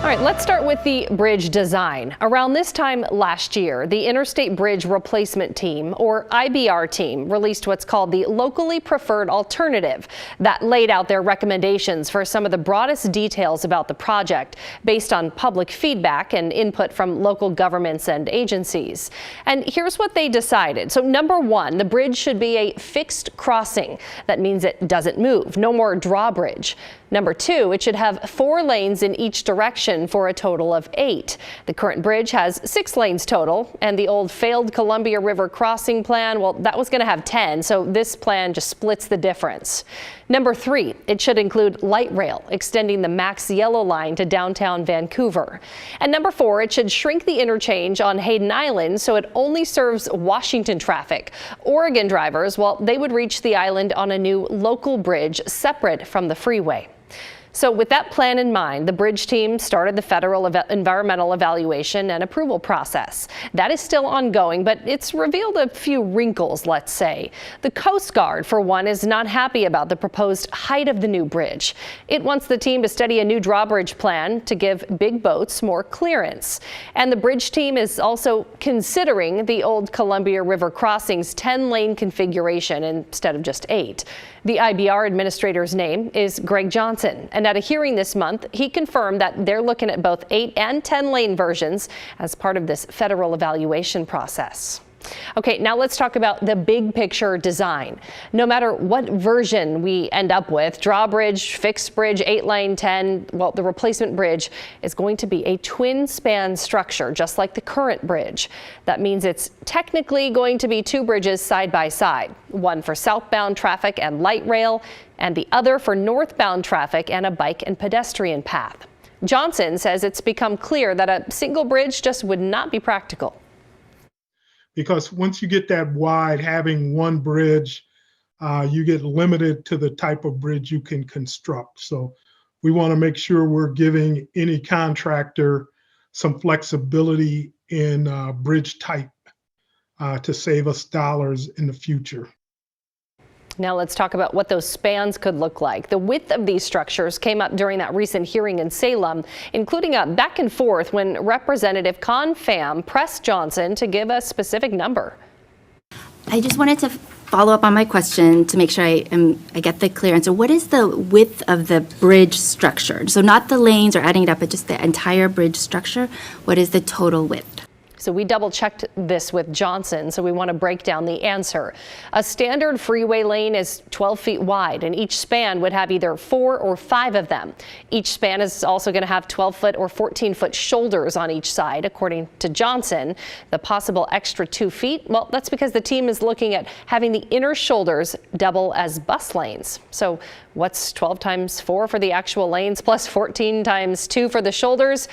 All right, let's start with the bridge design. Around this time last year, the Interstate Bridge Replacement Team, or IBR team, released what's called the Locally Preferred Alternative that laid out their recommendations for some of the broadest details about the project based on public feedback and input from local governments and agencies. And here's what they decided. So number one, the bridge should be a fixed crossing. That means it doesn't move, no more drawbridge. Number two, it should have 4 lanes in each direction for a total of 8. The current bridge has 6 lanes total, and the old failed Columbia River crossing plan, well, that was going to have 10, so this plan just splits the difference. Number 3, it should include light rail, extending the Max Yellow line to downtown Vancouver. And number 4, it should shrink the interchange on Hayden Island so it only serves Washington traffic. Oregon drivers, well, they would reach the island on a new local bridge separate from the freeway. So with that plan in mind, the bridge team started the federal environmental evaluation and approval process. That is still ongoing, but it's revealed a few wrinkles, let's say. The Coast Guard, for one, is not happy about the proposed height of the new bridge. It wants the team to study a new drawbridge plan to give big boats more clearance. And the bridge team is also considering the old Columbia River crossing's 10-lane configuration instead of just 8. The IBR administrator's name is Greg Johnson, and at a hearing this month, he confirmed that they're looking at both 8 and 10-lane versions as part of this federal evaluation process. Okay, now let's talk about the big picture design. No matter what version we end up with, drawbridge, fixed bridge, 8-lane, 10, well, the replacement bridge is going to be a twin span structure, just like the current bridge. That means it's technically going to be 2 bridges side by side, one for southbound traffic and light rail, and the other for northbound traffic and a bike and pedestrian path. Johnson says it's become clear that a single bridge just would not be practical. Because once you get that wide, having one bridge, you get limited to the type of bridge you can construct. So we want to make sure we're giving any contractor some flexibility in bridge type to save us dollars in the future. Now let's talk about what those spans could look like. The width of these structures came up during that recent hearing in Salem, including a back and forth when Representative Con Pham pressed Johnson to give a specific number. I just wanted to follow up on my question to make sure I get the clear answer. What is the width of the bridge structure? So not the lanes or adding it up, but just the entire bridge structure. What is the total width? So we double checked this with Johnson, so we want to break down the answer. A standard freeway lane is 12 feet wide, and each span would have either 4 or 5 of them. Each span is also going to have 12-foot or 14-foot shoulders on each side, according to Johnson. The possible extra 2 feet, well, that's because the team is looking at having the inner shoulders double as bus lanes. So what's 12 times 4 for the actual lanes plus 14 times 2 for the shoulders?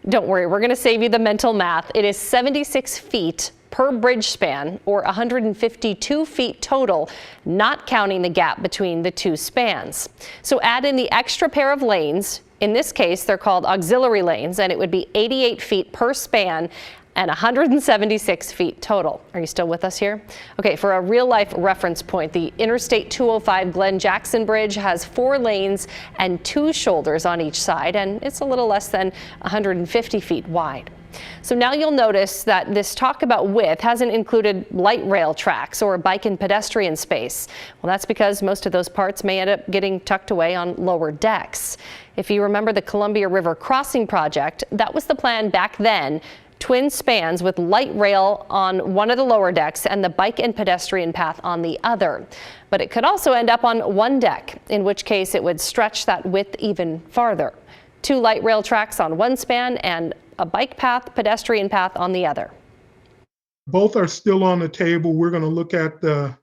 Don't worry, we're going to save you the mental math. It is 76 feet per bridge span, or 152 feet total, not counting the gap between the 2 spans. So add in the extra pair of lanes. In this case, they're called auxiliary lanes, and it would be 88 feet per span and 176 feet total. Are you still with us here? Okay, for a real-life reference point, the Interstate 205 Glen Jackson Bridge has 4 lanes and 2 shoulders on each side, and it's a little less than 150 feet wide. So now you'll notice that this talk about width hasn't included light rail tracks or bike and pedestrian space. Well, that's because most of those parts may end up getting tucked away on lower decks. If you remember the Columbia River crossing project, that was the plan back then. Twin spans with light rail on one of the lower decks and the bike and pedestrian path on the other. But it could also end up on one deck, in which case it would stretch that width even farther. 2 light rail tracks on one span and a bike path, pedestrian path on the other. Both are still on the table. We're going to look at the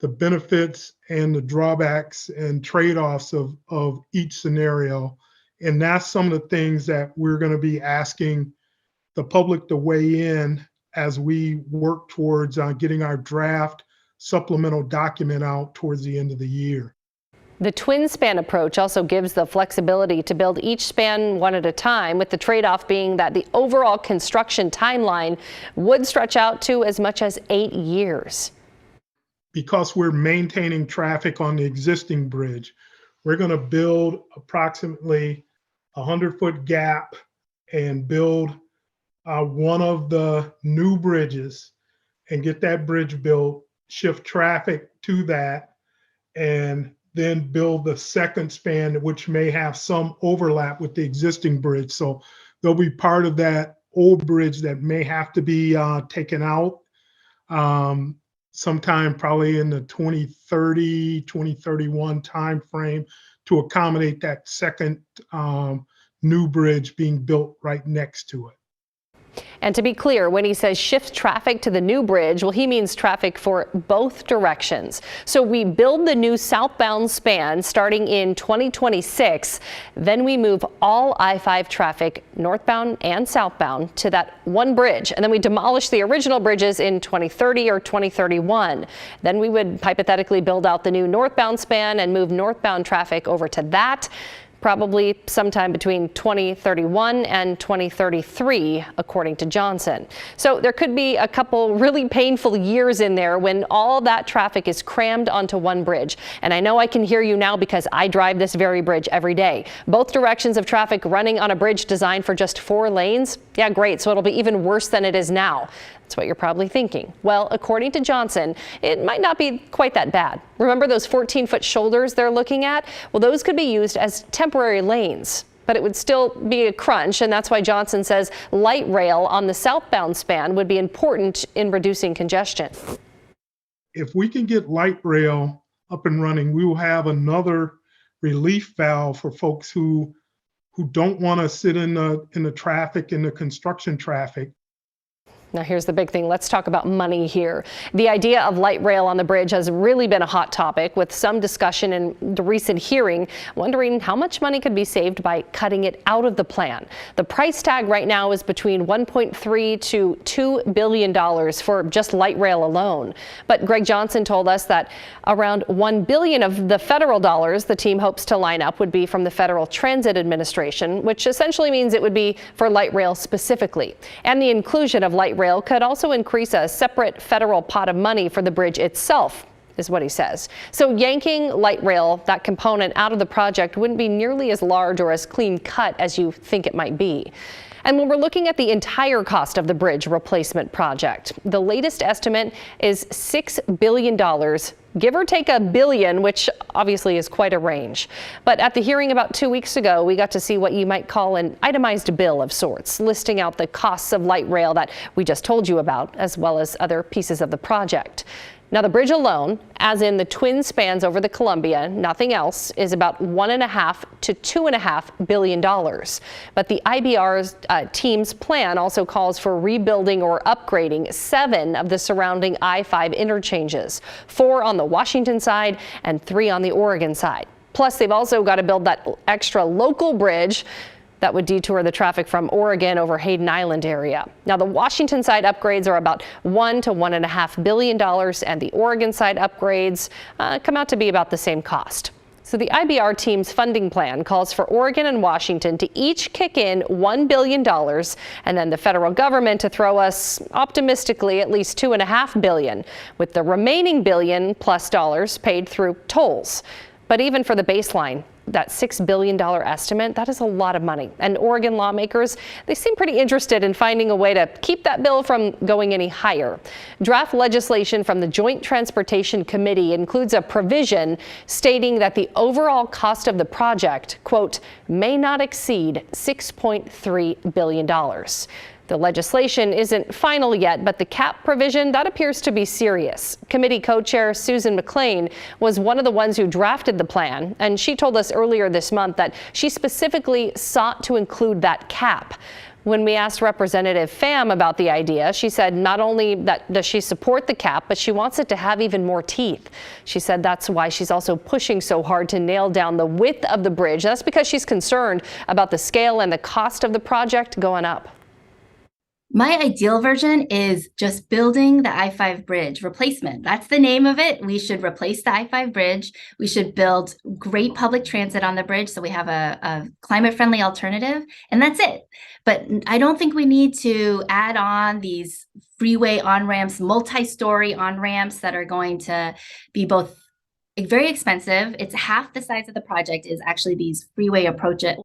benefits and the drawbacks and trade-offs of each scenario. And that's some of the things that we're going to be asking the public to weigh in as we work towards getting our draft supplemental document out towards the end of the year. The twin span approach also gives the flexibility to build each span one at a time, with the trade-off being that the overall construction timeline would stretch out to as much as 8 years. Because we're maintaining traffic on the existing bridge, we're going to build approximately 100-foot gap and build one of the new bridges and get that bridge built, shift traffic to that, and then build the second span, which may have some overlap with the existing bridge. So there'll be part of that old bridge that may have to be taken out sometime probably in the 2030, 2031 timeframe to accommodate that second new bridge being built right next to it. And to be clear, when he says shift traffic to the new bridge, well, he means traffic for both directions. So we build the new southbound span starting in 2026. Then we move all I-5 traffic northbound and southbound to that one bridge. And then we demolish the original bridges in 2030 or 2031. Then we would hypothetically build out the new northbound span and move northbound traffic over to that, probably sometime between 2031 and 2033, according to Johnson. So there could be a couple really painful years in there when all that traffic is crammed onto one bridge. And I know I can hear you now because I drive this very bridge every day. Both directions of traffic running on a bridge designed for just 4 lanes. Yeah, great. So it'll be even worse than it is now. That's what you're probably thinking. Well, according to Johnson, it might not be quite that bad. Remember those 14-foot shoulders they're looking at? Well, those could be used as temporary lanes, but it would still be a crunch, and that's why Johnson says light rail on the southbound span would be important in reducing congestion. If we can get light rail up and running, we will have another relief valve for folks who don't want to sit in the traffic, in the construction traffic. Now here's the big thing. Let's talk about money here. The idea of light rail on the bridge has really been a hot topic, with some discussion in the recent hearing wondering how much money could be saved by cutting it out of the plan. The price tag right now is between $1.3 to $2 billion for just light rail alone. But Greg Johnson told us that around $1 billion of the federal dollars the team hopes to line up would be from the Federal Transit Administration, which essentially means it would be for light rail specifically. And the inclusion of light rail could also increase a separate federal pot of money for the bridge itself, is what he says. So yanking light rail, that component, out of the project wouldn't be nearly as large or as clean cut as you think it might be. And when we're looking at the entire cost of the bridge replacement project, the latest estimate is $6 billion, give or take $1 billion, which obviously is quite a range. But at the hearing about 2 weeks ago, we got to see what you might call an itemized bill of sorts, listing out the costs of light rail that we just told you about, as well as other pieces of the project. Now, the bridge alone, as in the twin spans over the Columbia, nothing else, is about $1.5 to $2.5 billion. But the IBR's team's plan also calls for rebuilding or upgrading 7 of the surrounding I-5 interchanges, 4 on the Washington side and 3 on the Oregon side. Plus, they've also got to build that extra local bridge that would detour the traffic from Oregon over Hayden Island area. Now, the Washington side upgrades are about $1 to $1.5 billion, and the Oregon side upgrades come out to be about the same cost. So the IBR team's funding plan calls for Oregon and Washington to each kick in $1 billion, and then the federal government to throw us, optimistically, at least $2.5 billion, with the remaining billion plus dollars paid through tolls. But even for the baseline, that $6 billion estimate, that is a lot of money. And Oregon lawmakers, they seem pretty interested in finding a way to keep that bill from going any higher. Draft legislation from the Joint Transportation Committee includes a provision stating that the overall cost of the project, quote, may not exceed $6.3 billion. The legislation isn't final yet, but the cap provision, that appears to be serious. Committee co-chair Susan McLean was one of the ones who drafted the plan, and she told us earlier this month that she specifically sought to include that cap. When we asked Representative Pham about the idea, she said not only that does she support the cap, but she wants it to have even more teeth. She said that's why she's also pushing so hard to nail down the width of the bridge. That's because she's concerned about the scale and the cost of the project going up. My ideal version is just building the I-5 bridge replacement. That's the name of it. We should replace the I-5 bridge. We should build great public transit on the bridge so we have a climate-friendly alternative, and that's it. But I don't think we need to add on these freeway on-ramps, multi-story on-ramps that are going to be both very expensive. It's half the size of the project is actually these freeway approaches.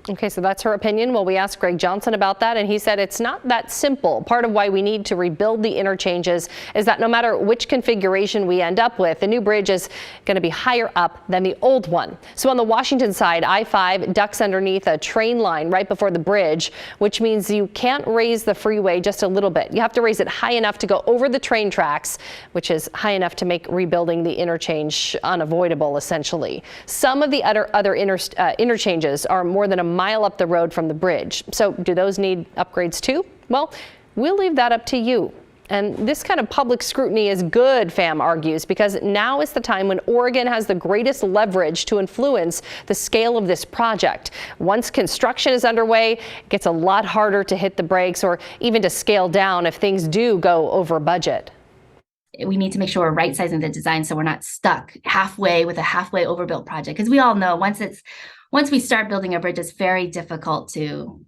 Okay, so that's her opinion. Well, we asked Greg Johnson about that, and he said it's not that simple. Part of why we need to rebuild the interchanges is that no matter which configuration we end up with, the new bridge is going to be higher up than the old one. So on the Washington side, I-5 ducks underneath a train line right before the bridge, which means you can't raise the freeway just a little bit. You have to raise it high enough to go over the train tracks, which is high enough to make rebuilding the interchange unavoidable, essentially. Some of the other interchanges are more than a mile up the road from the bridge. So do those need upgrades too? Well, we'll leave that up to you. And this kind of public scrutiny is good, FAM argues, because now is the time when Oregon has the greatest leverage to influence the scale of this project. Once construction is underway, it gets a lot harder to hit the brakes or even to scale down if things do go over budget. We need to make sure we're right sizing the design so we're not stuck halfway with a halfway overbuilt project. Because we all know once we start building a bridge, it's very difficult to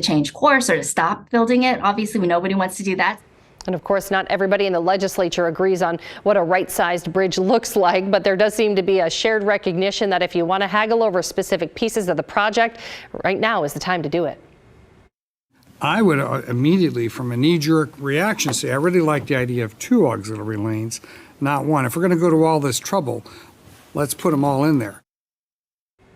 change course or to stop building it. Obviously, nobody wants to do that. And of course, not everybody in the legislature agrees on what a right-sized bridge looks like, but there does seem to be a shared recognition that if you want to haggle over specific pieces of the project, right now is the time to do it. I would immediately, from a knee-jerk reaction, say I really like the idea of 2 auxiliary lanes, not 1. If we're going to go to all this trouble, let's put them all in there.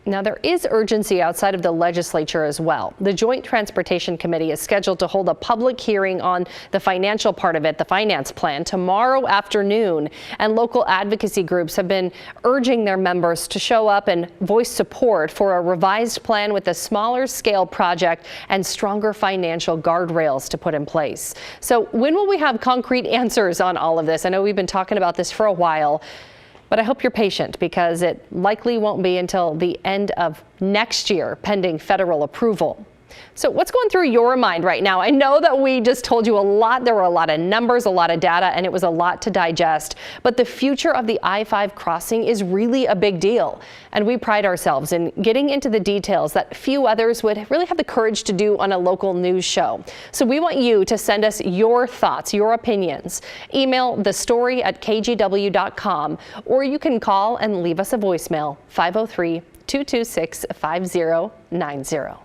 Now, there is urgency outside of the legislature as well. The Joint Transportation Committee is scheduled to hold a public hearing on the financial part of it, the finance plan, tomorrow afternoon. And local advocacy groups have been urging their members to show up and voice support for a revised plan with a smaller scale project and stronger financial guardrails to put in place. So when will we have concrete answers on all of this? I know we've been talking about this for a while. But I hope you're patient because it likely won't be until the end of next year, pending federal approval. So what's going through your mind right now? I know that we just told you a lot. There were a lot of numbers, a lot of data, and it was a lot to digest. But the future of the I-5 crossing is really a big deal. And we pride ourselves in getting into the details that few others would really have the courage to do on a local news show. So we want you to send us your thoughts, your opinions. Email thestory@kgw.com, or you can call and leave us a voicemail, 503-226-5090.